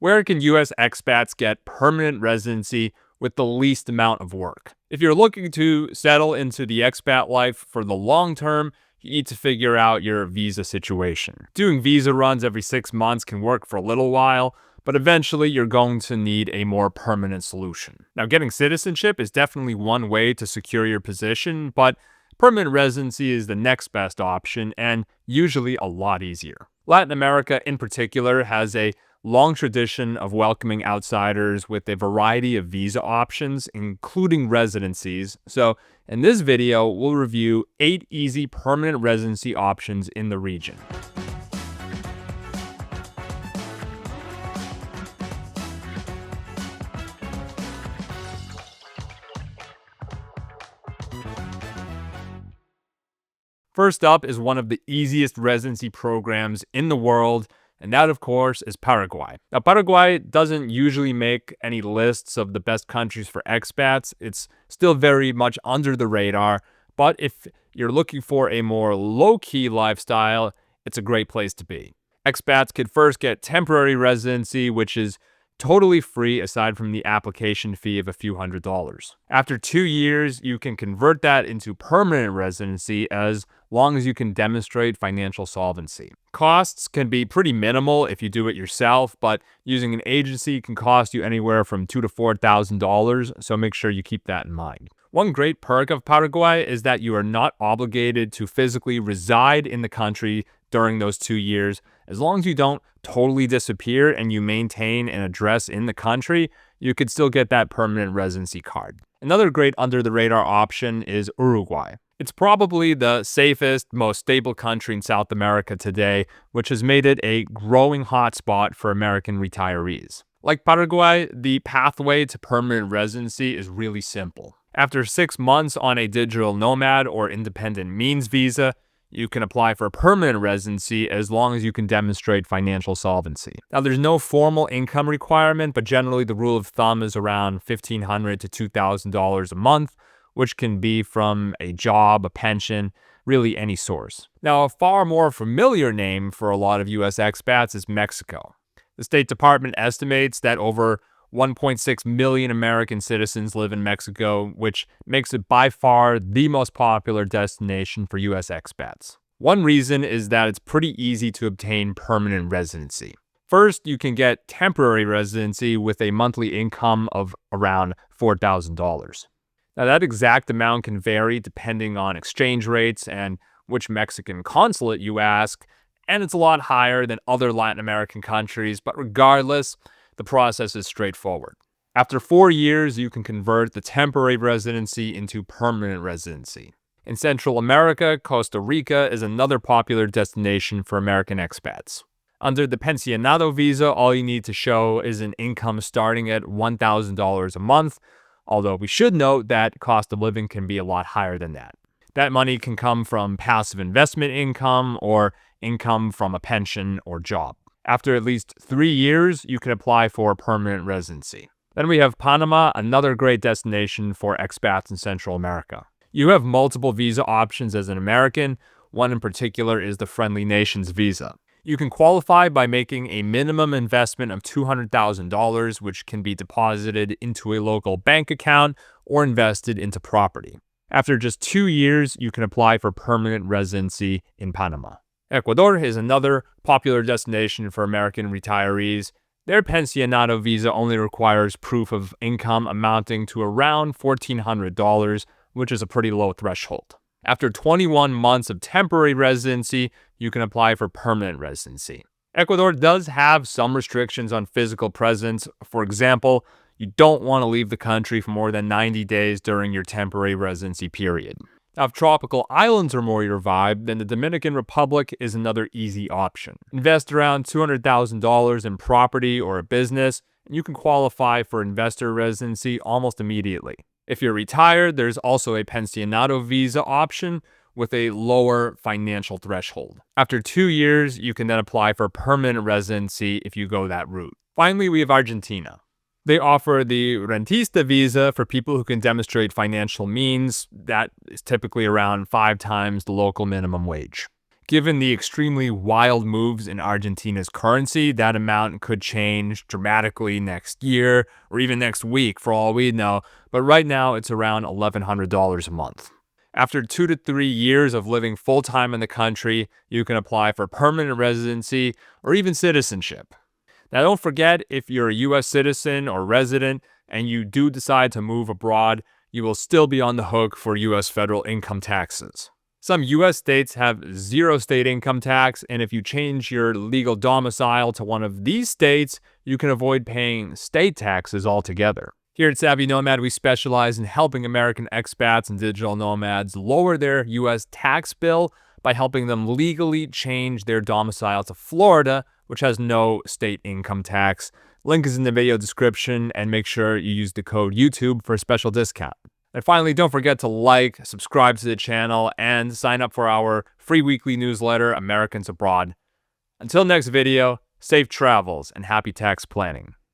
Where can U.S. expats get permanent residency with the least amount of work? If you're looking to settle into the expat life for the long term, you need to figure out your visa situation. Doing visa runs every 6 months can work for a little while, but eventually you're going to need a more permanent solution. Now, getting citizenship is definitely one way to secure your position, but permanent residency is the next best option and usually a lot easier. Latin America in particular has a long tradition of welcoming outsiders with a variety of visa options, including residencies. So in this video, we'll review 8 easy permanent residency options in the region. First up is one of the easiest residency programs in the world, and that, of course, is Paraguay. Now, Paraguay doesn't usually make any lists of the best countries for expats. It's still very much under the radar, but if you're looking for a more low-key lifestyle, it's a great place to be. Expats could first get temporary residency, which is totally free aside from the application fee of a few $100s. After 2 years, you can convert that into permanent residency as long as you can demonstrate financial solvency. Costs can be pretty minimal if you do it yourself, but using an agency can cost you anywhere from $2,000 to $4,000, so make sure you keep that in mind. One great perk of Paraguay is that you are not obligated to physically reside in the country during those 2 years. As long as you don't totally disappear and you maintain an address in the country, you could still get that permanent residency card. Another great under-the-radar option is Uruguay. It's probably the safest, most stable country in South America today, which has made it a growing hotspot for American retirees. Like Paraguay, the pathway to permanent residency is really simple. After 6 months on a digital nomad or independent means visa, you can apply for a permanent residency as long as you can demonstrate financial solvency. Now, there's no formal income requirement, but generally the rule of thumb is around $1,500 to $2,000 a month, which can be from a job, a pension, really any source. Now, a far more familiar name for a lot of US expats is Mexico. The State Department estimates that over 1.6 million American citizens live in Mexico, which makes it by far the most popular destination for US expats. One reason is that it's pretty easy to obtain permanent residency. First, you can get temporary residency with a monthly income of around $4,000. Now, that exact amount can vary depending on exchange rates and which Mexican consulate you ask, and it's a lot higher than other Latin American countries, but regardless, the process is straightforward. After 4 years, you can convert the temporary residency into permanent residency. In Central America, Costa Rica is another popular destination for American expats. Under the Pensionado visa, all you need to show is an income starting at $1,000 a month, although we should note that cost of living can be a lot higher than that. That money can come from passive investment income or income from a pension or job. After at least 3 years, you can apply for permanent residency. Then we have Panama, another great destination for expats in Central America. You have multiple visa options as an American. One in particular is the Friendly Nations visa. You can qualify by making a minimum investment of $200,000, which can be deposited into a local bank account or invested into property. After just 2 years, you can apply for permanent residency in Panama. Ecuador is another popular destination for American retirees. Their Pensionado visa only requires proof of income amounting to around $1,400, which is a pretty low threshold. After 21 months of temporary residency, you can apply for permanent residency. Ecuador does have some restrictions on physical presence. For example, you don't want to leave the country for more than 90 days during your temporary residency period. Now, if tropical islands are more your vibe, then the Dominican Republic is another easy option. Invest around $200,000 in property or a business, and you can qualify for investor residency almost immediately. If you're retired, there's also a Pensionado visa option with a lower financial threshold. After 2 years, you can then apply for permanent residency if you go that route. Finally, we have Argentina. They offer the Rentista visa for people who can demonstrate financial means. That is typically around 5 times the local minimum wage. Given the extremely wild moves in Argentina's currency, that amount could change dramatically next year or even next week for all we know, but right now it's around $1,100 a month. After 2 to 3 years of living full-time in the country, you can apply for permanent residency or even citizenship. Now don't forget, if you're a US citizen or resident and you do decide to move abroad, you will still be on the hook for US federal income taxes. Some US states have zero state income tax, and if you change your legal domicile to one of these states, you can avoid paying state taxes altogether. Here at Savvy Nomad, we specialize in helping American expats and digital nomads lower their US tax bill by helping them legally change their domicile to Florida, which has no state income tax. Link is in the video description, and make sure you use the code YouTube for a special discount. And finally, don't forget to like, subscribe to the channel, and sign up for our free weekly newsletter, Americans Abroad. Until next video, safe travels and happy tax planning.